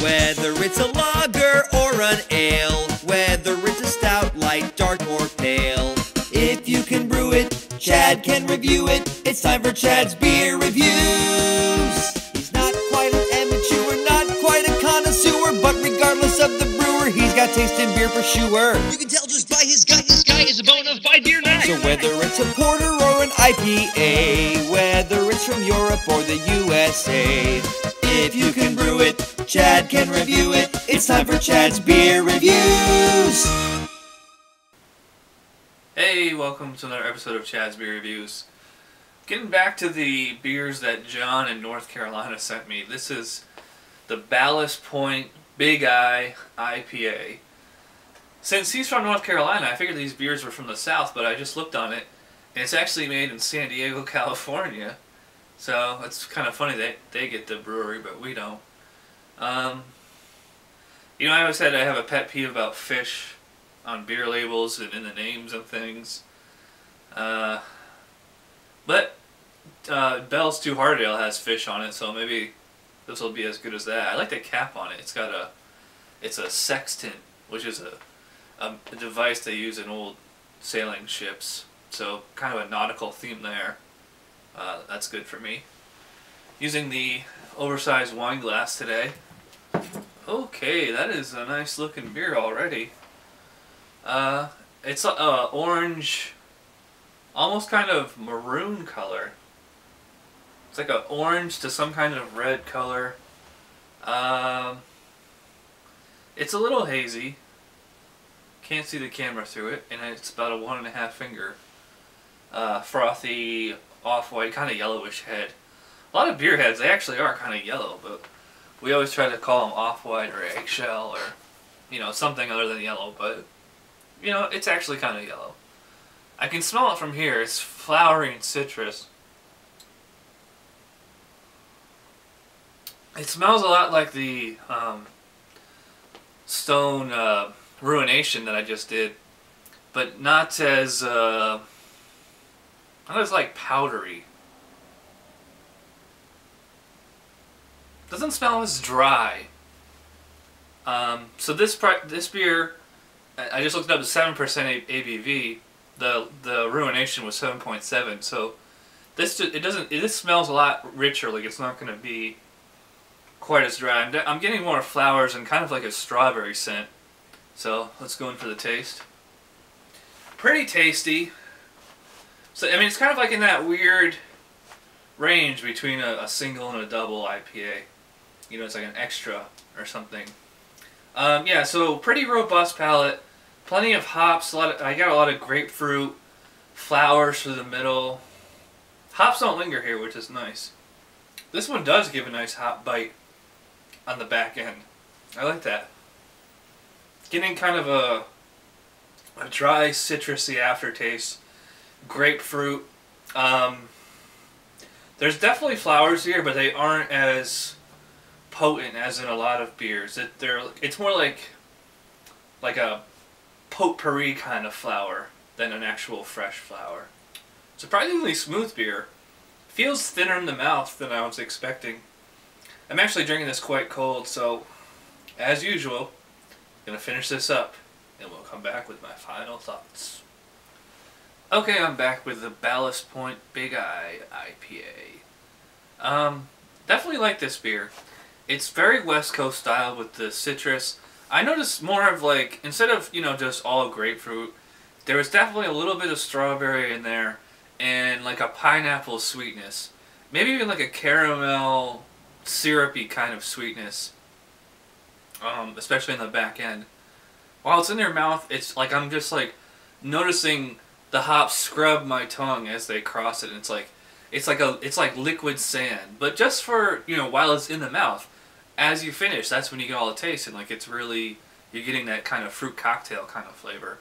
Whether it's a lager or an ale, whether it's a stout, light, dark, or pale. If you can brew it, Chad can review it. It's time for Chad's Beer Reviews. He's not quite an amateur, not quite a connoisseur, but regardless of the brewer, he's got taste in beer for sure. You can tell just by his gut, this guy is a bona fide beer nut. So whether it's a porter or an IPA, whether it's from Europe or the USA, if you can brew it, Chad can review it. It's time for Chad's Beer Reviews. Hey, welcome to another episode of Chad's Beer Reviews. Getting back to the beers that John in North Carolina sent me. This is the Ballast Point Big Eye IPA. Since he's from North Carolina, I figured these beers were from the South, but I just looked on it, and it's actually made in San Diego, California. So it's kind of funny that they get the brewery, but we don't. You know, I always said I have a pet peeve about fish on beer labels and in the names of things. But Bell's Two Hearted Ale has fish on it, so maybe this will be as good as that. I like the cap on it. It's a sextant, which is a device they use in old sailing ships. So kind of a nautical theme there. That's good for me. Using the oversized wine glass today. Okay, that is a nice looking beer already. It's orange, almost kind of maroon color. It's like an orange to some kind of red color. It's a little hazy. Can't see the camera through it, and it's about a 1.5 finger. Frothy, off-white, kind of yellowish head. A lot of beer heads, they actually are kind of yellow, but we always try to call them off-white or eggshell or, you know, something other than yellow, but, you know, it's actually kind of yellow. I can smell it from here. It's flowery and citrus. It smells a lot like the Stone Ruination that I just did, but not as like powdery. Doesn't smell as dry. So this beer, I just looked it up, 7% ABV. The Ruination was 7.7. So this smells a lot richer. Like it's not going to be quite as dry. I'm getting more flowers and kind of like a strawberry scent. So let's go in for the taste. Pretty tasty. So I mean, it's kind of like in that weird range between a single and a double IPA. You know, it's like an extra or something. Yeah, so pretty robust palate. Plenty of hops. I got a lot of grapefruit, flowers through the middle. Hops don't linger here, which is nice. This one does give a nice hop bite on the back end. I like that. Getting kind of a dry, citrusy aftertaste. Grapefruit. There's definitely flowers here, but they aren't as potent as in a lot of beers. It's more like a potpourri kind of flower than an actual fresh flower. Surprisingly smooth beer. Feels thinner in the mouth than I was expecting. I'm actually drinking this quite cold, so as usual, I'm going to finish this up and we'll come back with my final thoughts. Okay, I'm back with the Ballast Point Big Eye IPA. Definitely like this beer. It's very West Coast style with the citrus. I noticed more of like, instead of, you know, just all grapefruit, there was definitely a little bit of strawberry in there and like a pineapple sweetness. Maybe even like a caramel syrupy kind of sweetness. Especially in the back end. While it's in your mouth, it's like I'm just like noticing the hops scrub my tongue as they cross it, and it's like liquid sand. But just for, you know, while it's in the mouth, as you finish, that's when you get all the taste, and like it's really, you're getting that kind of fruit cocktail kind of flavor.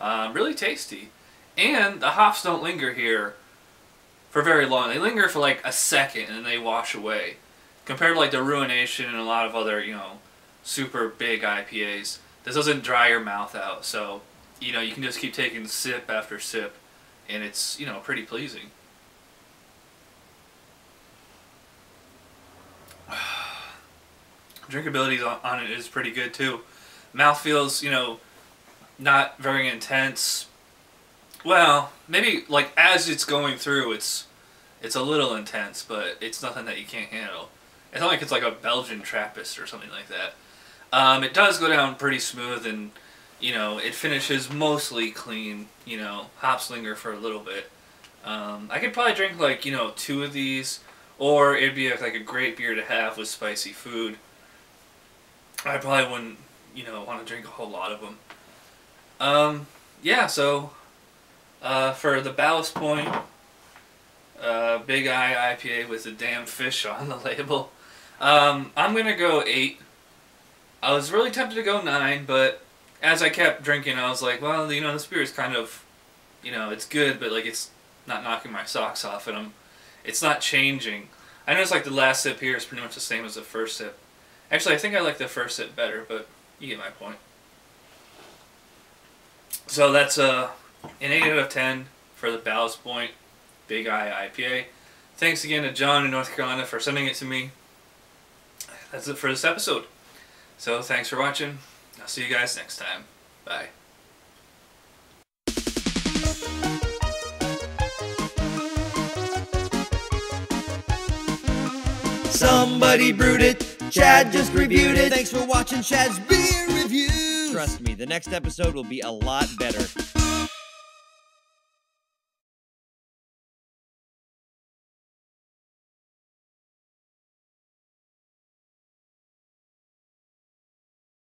Really tasty, and the hops don't linger here for very long. They linger for like a second and then they wash away. Compared to like the Ruination and a lot of other, you know, super big IPAs, this doesn't dry your mouth out. So, you know, you can just keep taking sip after sip, and it's, you know, pretty pleasing. drinkability on it is pretty good too. Mouth feels, you know, not very intense. Well, maybe like as it's going through, it's a little intense, but it's nothing that you can't handle. It's not like it's like a Belgian Trappist or something like that. It does go down pretty smooth, and you know, it finishes mostly clean. You know, Hopslinger for a little bit. I could probably drink like, you know, 2 of these, or it'd be like a great beer to have with spicy food. I probably wouldn't, you know, want to drink a whole lot of them. Yeah, so for the Ballast Point Big Eye IPA with the damn fish on the label, I'm gonna go 8. I was really tempted to go 9, but as I kept drinking, I was like, well, you know, this beer is kind of, you know, it's good, but like it's not knocking my socks off, and it's not changing. I noticed like the last sip here is pretty much the same as the first sip. Actually, I think I like the first sip better, but you get my point. So that's an 8 out of 10 for the Ballast Point Big Eye IPA. Thanks again to John in North Carolina for sending it to me. That's it for this episode. So thanks for watching. I'll see you guys next time. Bye. Somebody brewed it, Chad just reviewed it. Thanks for watching Chad's Beer Review. Trust me, the next episode will be a lot better.